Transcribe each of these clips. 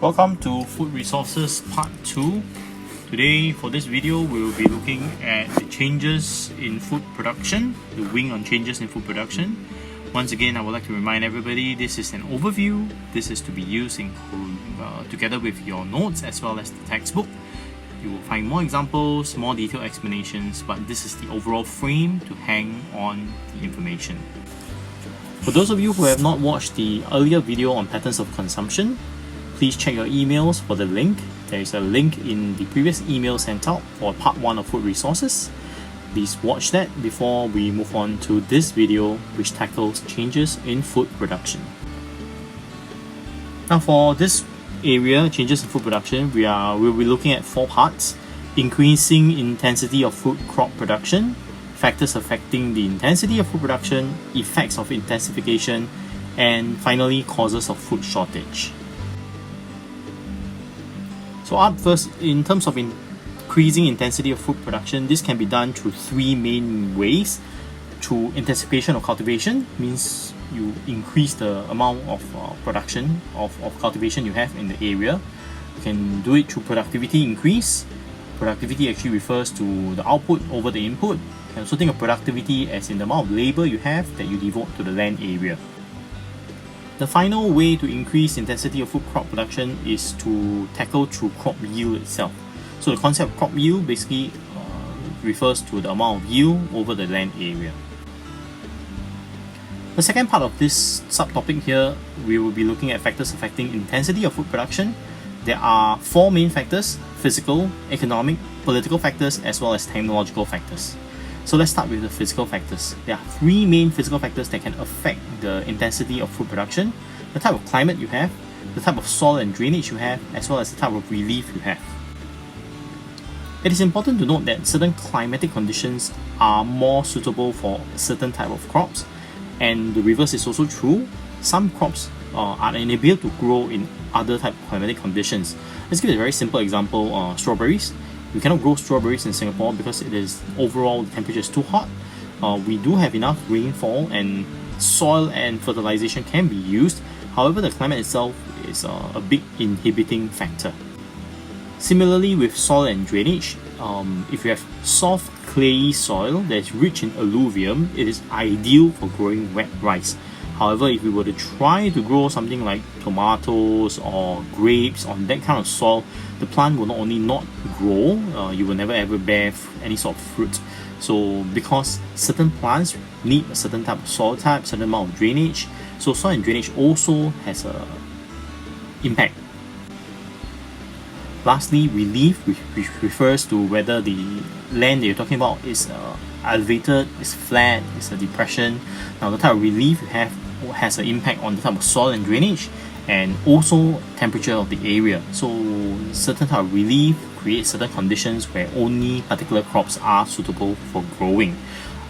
Welcome to Food Resources Part 2. Today, for this video, we will be looking at the changes in food production, the wing on changes in food production. Once again, I would like to remind everybody this is an overview. This is to be used together with your notes as well as the textbook. You will find more examples, more detailed explanations, but this is the overall frame to hang on the information. For those of you who have not watched the earlier video on patterns of consumption, please check your emails for the link. There is a link in the previous email sent out for part 1 of food resources. Please watch that before we move on to this video, which tackles changes in food production. Now for this area, changes in food production, we'll be looking at 4 parts: increasing intensity of food crop production, factors affecting the intensity of food production, effects of intensification, and finally causes of food shortage. So up first, in terms of increasing intensity of food production, this can be done through 3 main ways. Through intensification of cultivation, means you increase the amount of production of cultivation you have in the area. You can do it through productivity increase. Productivity actually refers to the output over the input. You can also think of productivity as in the amount of labor you have that you devote to the land area. The final way to increase intensity of food crop production is to tackle through crop yield itself. So the concept of crop yield basically refers to the amount of yield over the land area. The second part of this subtopic here, we will be looking at factors affecting intensity of food production. There are 4 main factors: physical, economic, political factors, as well as technological factors. So let's start with the physical factors. There are 3 main physical factors that can affect the intensity of food production: the type of climate you have, the type of soil and drainage you have, as well as the type of relief you have. It is important to note that certain climatic conditions are more suitable for certain type of crops, and the reverse is also true. Some crops are unable to grow in other type of climatic conditions. Let's give a very simple example: strawberries. We cannot grow strawberries in Singapore because it is overall the temperature is too hot. We do have enough rainfall and soil and fertilization can be used. However, the climate itself is a big inhibiting factor. Similarly with soil and drainage, if you have soft clayey soil that is rich in alluvium, it is ideal for growing wet rice. However, if we were to try to grow something like tomatoes or grapes on that kind of soil, the plant will not only not grow, you will never ever bear any sort of fruit. So because certain plants need a certain type of soil type, certain amount of drainage, so soil and drainage also has a impact. Lastly, relief, which refers to whether the land that you're talking about is elevated, is flat, is a depression. Now the type of relief you have has an impact on the type of soil and drainage, and also temperature of the area. So certain type of relief creates certain conditions where only particular crops are suitable for growing.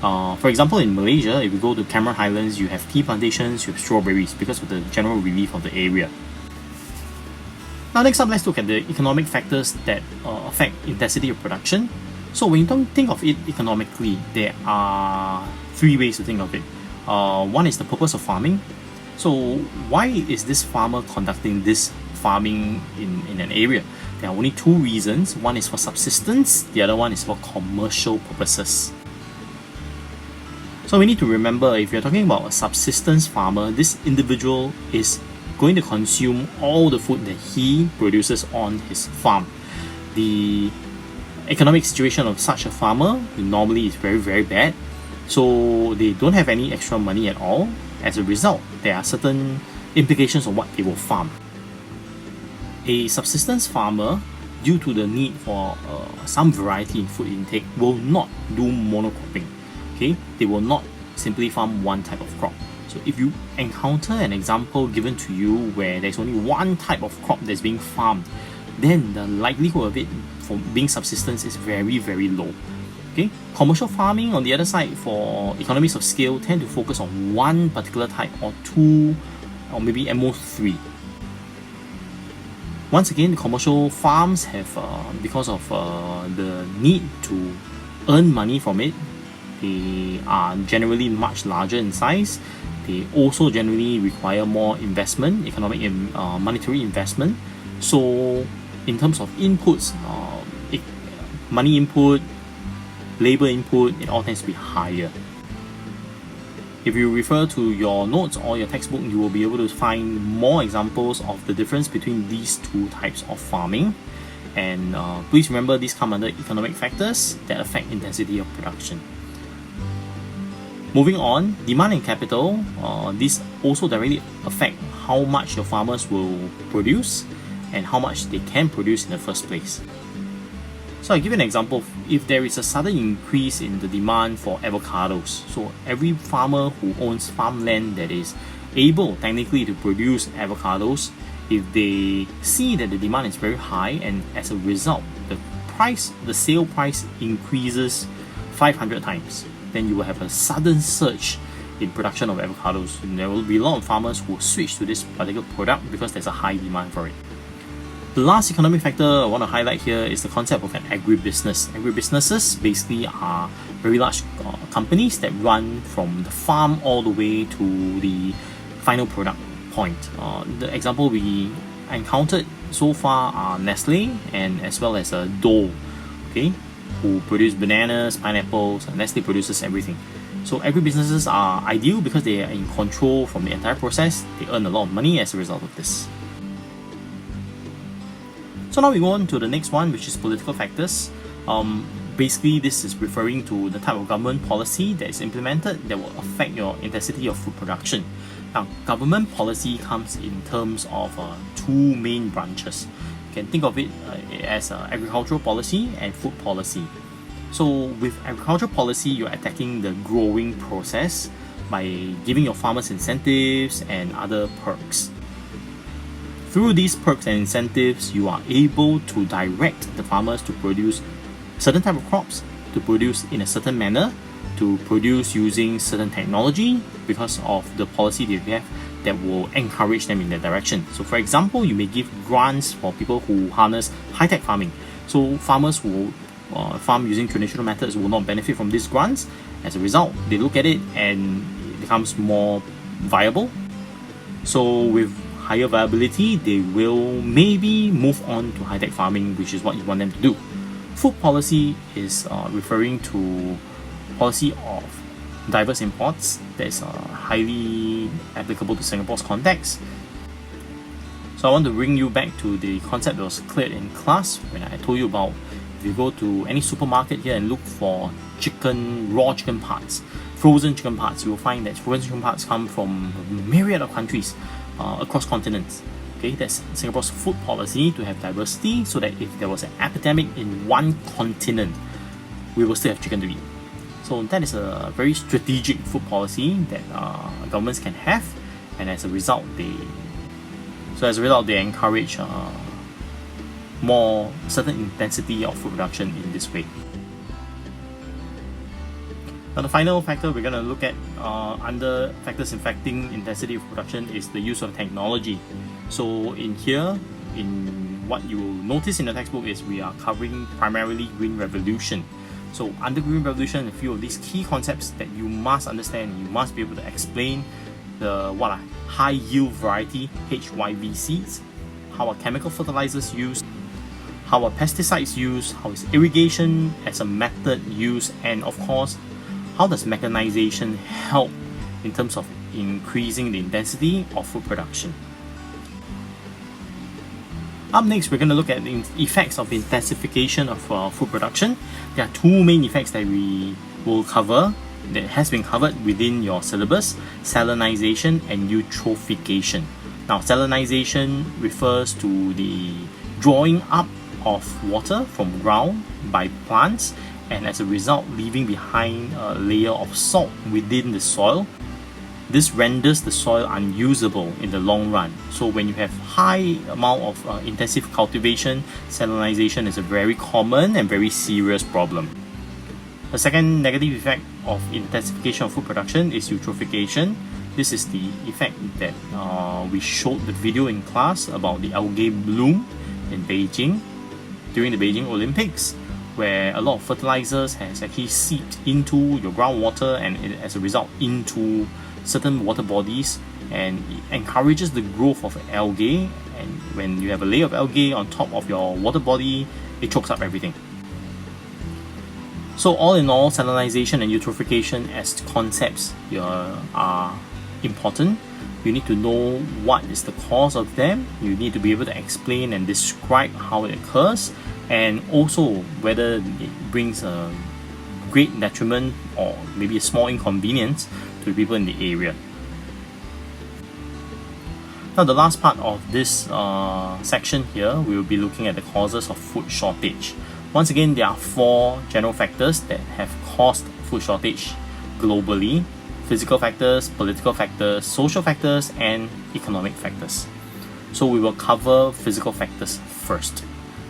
For example, in Malaysia, if you go to Cameron Highlands, you have tea plantations, you have strawberries because of the general relief of the area. Now next up, let's look at the economic factors that affect intensity of production. So when you don't think of it economically, there are 3 ways to think of it. One is the purpose of farming. So why is this farmer conducting this farming in an area? There are only 2 reasons. One is for subsistence, the other one is for commercial purposes. So we need to remember, if you're talking about a subsistence farmer, this individual is going to consume all the food that he produces on his farm. The economic situation of such a farmer normally is very, very bad. So they don't have any extra money at all. As a result, there are certain implications of what they will farm. A subsistence farmer, due to the need for some variety in food intake, will not do monocropping. Okay, they will not simply farm one type of crop. So if you encounter an example given to you where there's only one type of crop that's being farmed, then the likelihood of it for being subsistence is very, very low. Okay, commercial farming on the other side, for economies of scale, tend to focus on one particular type or 2 or maybe at most 3. Once again, the commercial farms have, because of the need to earn money from it, they are generally much larger in size. They also generally require more investment, monetary investment. So in terms of inputs, money input, labor input, it all tends to be higher. If you refer to your notes or your textbook, you will be able to find more examples of the difference between these two types of farming. And please remember, these come under economic factors that affect intensity of production. Moving on, demand and capital, these also directly affect how much your farmers will produce and how much they can produce in the first place. So I give you an example. If there is a sudden increase in the demand for avocados, so every farmer who owns farmland that is able technically to produce avocados, if they see that the demand is very high and as a result the sale price increases 500 times, then you will have a sudden surge in production of avocados. And there will be a lot of farmers who will switch to this particular product because there's a high demand for it. The last economic factor I want to highlight here is the concept of an agribusiness. Agribusinesses basically are very large companies that run from the farm all the way to the final product point. The example we encountered so far are Nestle and as well as Dole, okay, who produce bananas, pineapples. Nestle produces everything. So agribusinesses are ideal because they are in control from the entire process. They earn a lot of money as a result of this. So now we go on to the next one, which is political factors. Basically, this is referring to the type of government policy that is implemented that will affect your intensity of food production. Now, government policy comes in terms of two main branches. You can think of it as agricultural policy and food policy. So with agricultural policy, you're attacking the growing process by giving your farmers incentives and other perks. Through these perks and incentives, you are able to direct the farmers to produce certain type of crops, to produce in a certain manner, to produce using certain technology because of the policy that you have that will encourage them in that direction. So for example, you may give grants for people who harness high-tech farming. So farmers who farm using traditional methods will not benefit from these grants. As a result, they look at it and it becomes more viable. So with higher viability, they will maybe move on to high-tech farming, which is what you want them to do. Food policy is referring to policy of diverse imports that is highly applicable to Singapore's context. So I want to bring you back to the concept that was cleared in class when I told you about if you go to any supermarket here and look for raw chicken parts, frozen chicken parts, you will find that frozen chicken parts come from a myriad of countries across continents. Okay, that's Singapore's food policy, to have diversity so that if there was an epidemic in one continent, we will still have chicken to eat. So that is a very strategic food policy that governments can have, and as a result they encourage more certain intensity of food production in this way. Now the final factor we're going to look at under factors affecting intensity of production is the use of technology. So in here, in what you will notice in the textbook is we are covering primarily Green Revolution. So under Green Revolution, a few of these key concepts that you must understand, you must be able to explain what are high yield variety HYV seeds, how are chemical fertilizers used, how are pesticides used, how is irrigation as a method used, and of course, how does mechanization help in terms of increasing the intensity of food production. Up next, we're going to look at the effects of intensification of food production. There are two main effects that we will cover, that has been covered within your syllabus: salinization and eutrophication. Now, salinization refers to the drawing up of water from ground by plants, and as a result leaving behind a layer of salt within the soil. This renders the soil unusable in the long run. So when you have high amount of intensive cultivation, salinization is a very common and very serious problem. The second negative effect of intensification of food production is eutrophication. This is the effect that we showed the video in class about the algae bloom in Beijing during the Beijing Olympics, where a lot of fertilizers has actually seeped into your groundwater and as a result into certain water bodies, and it encourages the growth of algae, and when you have a layer of algae on top of your water body, it chokes up everything. So all in all, salinization and eutrophication as concepts are important. You need to know what is the cause of them. You need to be able to explain and describe how it occurs, and also whether it brings a great detriment or maybe a small inconvenience to the people in the area. Now, the last part of this section here, we will be looking at the causes of food shortage. Once again, there are 4 general factors that have caused food shortage globally: physical factors, political factors, social factors, and economic factors. So we will cover physical factors first.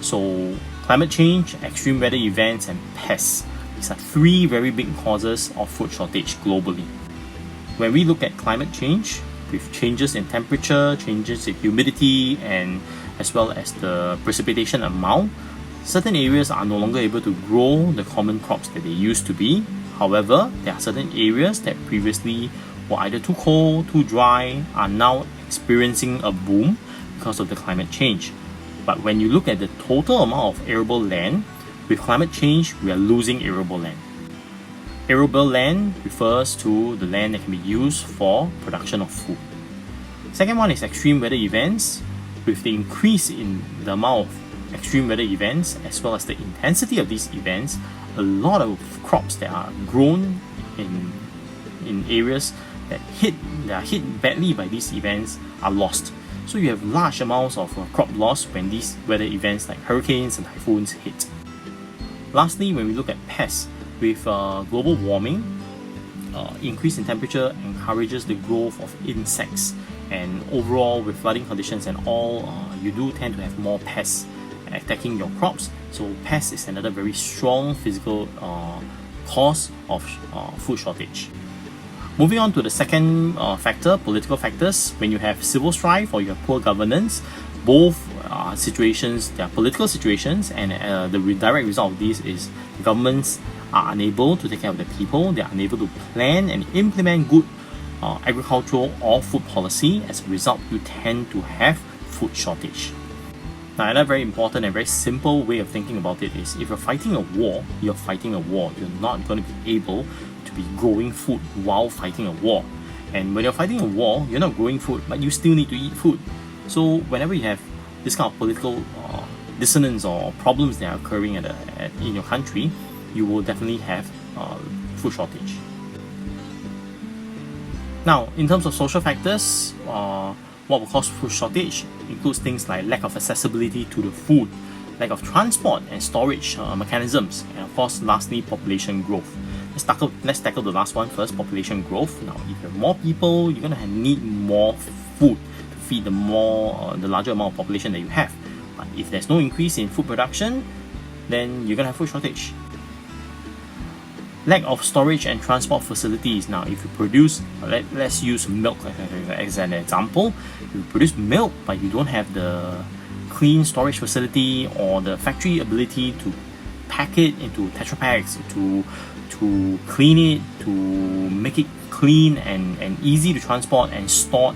So climate change, extreme weather events, and pests. These are 3 very big causes of food shortage globally. When we look at climate change, with changes in temperature, changes in humidity, and as well as the precipitation amount, certain areas are no longer able to grow the common crops that they used to be. However, there are certain areas that previously were either too cold, too dry, are now experiencing a boom because of the climate change. But when you look at the total amount of arable land, with climate change, we are losing arable land. Arable land refers to the land that can be used for production of food. Second one is extreme weather events. With the increase in the amount of extreme weather events as well as the intensity of these events, a lot of crops that are grown in areas that are hit badly by these events are lost. So you have large amounts of crop loss when these weather events like hurricanes and typhoons hit. Lastly, when we look at pests, with global warming, increase in temperature encourages the growth of insects, and overall with flooding conditions and all, you do tend to have more pests attacking your crops. So pests is another very strong physical cause of food shortage. Moving on to the second factor, political factors. When you have civil strife or you have poor governance, both situations, they are political situations, and the direct result of this is governments are unable to take care of the people. They are unable to plan and implement good agricultural or food policy. As a result, you tend to have food shortage. Now, another very important and very simple way of thinking about it is, if you're fighting a war, you're fighting a war. You're not going to be able to be growing food while fighting a war. And when you're fighting a war, you're not growing food, but you still need to eat food. So whenever you have this kind of political dissonance or problems that are occurring in your country, you will definitely have food shortage. Now, in terms of social factors, what will cause food shortage includes things like lack of accessibility to the food, lack of transport and storage mechanisms, and of course, lastly, population growth. Let's tackle the last one first, population growth. Now, if you have more people, you're going to need more food to feed the larger amount of population that you have. But if there's no increase in food production, then you're going to have food shortage. Lack of storage and transport facilities. Now, if you produce, let's use milk as an example. If you produce milk, but you don't have the clean storage facility or the factory ability to pack it into Tetra Paks, to clean it, to make it clean and easy to transport and store,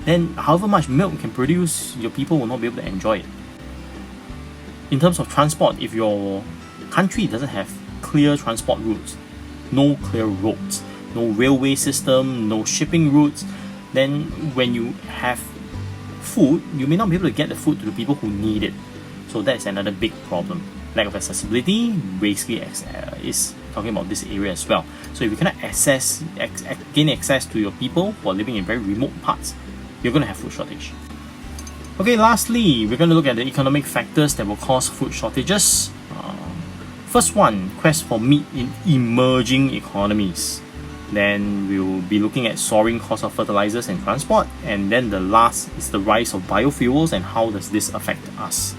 then however much milk you can produce, your people will not be able to enjoy it. In terms of transport, if your country doesn't have clear transport routes, no clear roads, no railway system, no shipping routes, then when you have food, you may not be able to get the food to the people who need it. So that's another big problem. Lack of accessibility basically is talking about this area as well. So if you cannot gain access to your people who are living in very remote parts, you're going to have food shortage. Okay, lastly, we're going to look at the economic factors that will cause food shortages. First one, quest for meat in emerging economies. Then we'll be looking at soaring cost of fertilizers and transport. And then the last is the rise of biofuels and how does this affect us.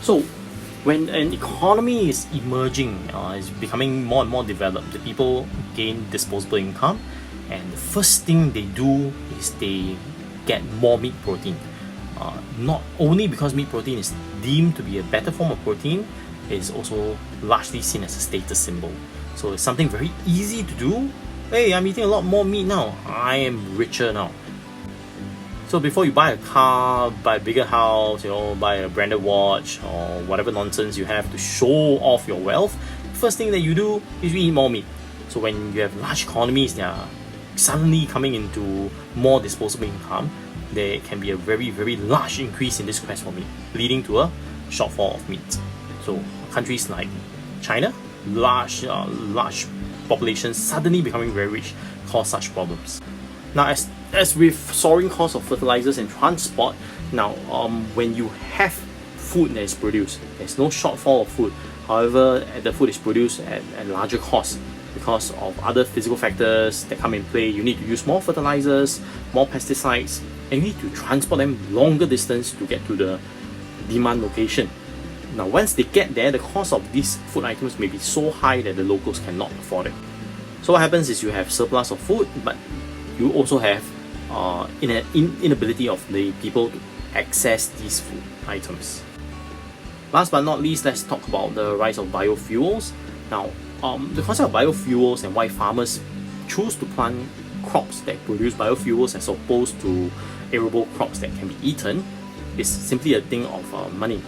So, when an economy is emerging, is becoming more and more developed, the people gain disposable income, and the first thing they do is they get more meat protein. Not only because meat protein is deemed to be a better form of protein, it is also largely seen as a status symbol. So it's something very easy to do. Hey, I'm eating a lot more meat now. I am richer now. So before you buy a car, buy a bigger house, buy a branded watch or whatever nonsense you have to show off your wealth, first thing that you do is you eat more meat. So when you have large economies that are suddenly coming into more disposable income, there can be a very, very large increase in this quest for meat, leading to a shortfall of meat. So countries like China, large populations suddenly becoming very rich, cause such problems. Now, as with soaring costs of fertilizers and transport, now when you have food that is produced, there's no shortfall of food. However, the food is produced at larger cost because of other physical factors that come in play. You need to use more fertilizers, more pesticides, and you need to transport them longer distance to get to the demand location. Now, once they get there, the cost of these food items may be so high that the locals cannot afford it. So what happens is you have surplus of food, but you also have inability of the people to access these food items. Last but not least, let's talk about the rise of biofuels. Now, the concept of biofuels and why farmers choose to plant crops that produce biofuels as opposed to arable crops that can be eaten is simply a thing of money.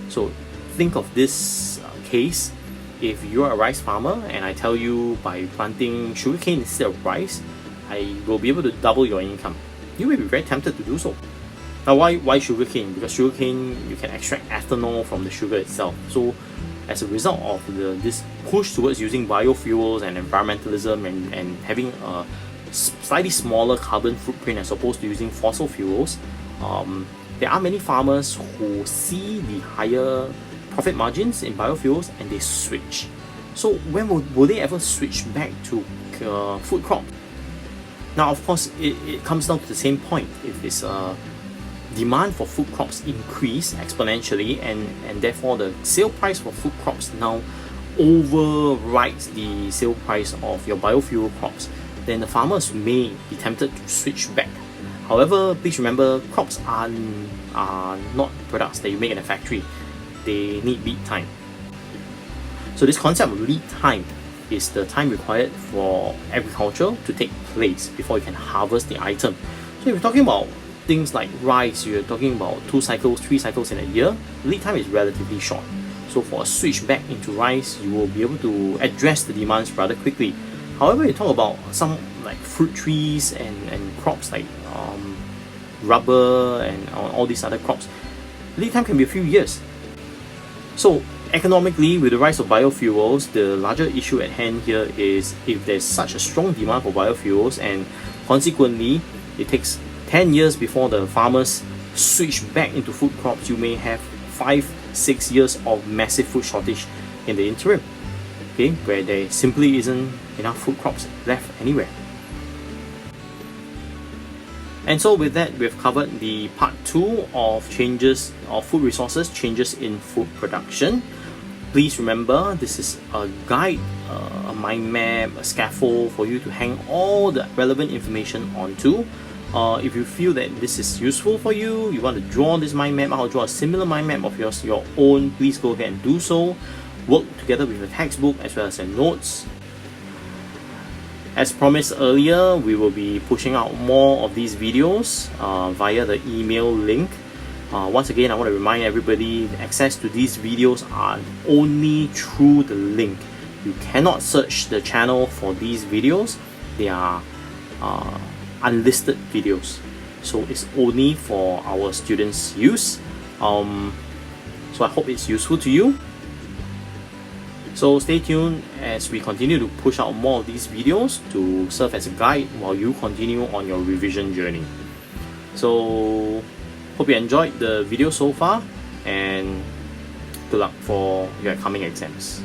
So think of this case. If you're a rice farmer and I tell you by planting sugarcane instead of rice, I will be able to double your income, you may be very tempted to do so. Now, why sugarcane? Because sugarcane, you can extract ethanol from the sugar itself. So as a result of this push towards using biofuels and environmentalism and having a slightly smaller carbon footprint as opposed to using fossil fuels, there are many farmers who see the higher profit margins in biofuels and they switch. So when will they ever switch back to food crops? Now, of course, it comes down to the same point. If it's demand for food crops increase exponentially and therefore the sale price for food crops now overrides the sale price of your biofuel crops, then the farmers may be tempted to switch back. However, please remember, crops are not products that you make in a factory. They need lead time. So this concept of lead time is the time required for agriculture to take place before you can harvest the item. So if you're talking about things like rice, you're talking about 2 cycles, 3 cycles in a year, lead time is relatively short. So for a switch back into rice, you will be able to address the demands rather quickly. However, you talk about some like fruit trees and crops like rubber and all these other crops, lead time can be a few years. So economically, with the rise of biofuels, the larger issue at hand here is if there's such a strong demand for biofuels and consequently it takes 10 years before the farmers switch back into food crops, you may have 5-6 years of massive food shortage in the interim, okay, where there simply isn't enough food crops left anywhere. And so with that, we've covered the part 2 of changes of food resources, changes in food production. Please remember, this is a guide, a mind map, a scaffold for you to hang all the relevant information onto. If you feel that this is useful for you, you want to draw this mind map out, draw a similar mind map of yours, your own, please go ahead and do so. Work together with a textbook as well as your notes. As promised earlier, we will be pushing out more of these videos via the email link. Once again, I want to remind everybody access to these videos are only through the link. You cannot search the channel for these videos. They are unlisted videos. So it's only for our students' use. So I hope it's useful to you. So stay tuned as we continue to push out more of these videos to serve as a guide while you continue on your revision journey. So hope you enjoyed the video so far and good luck for your upcoming exams.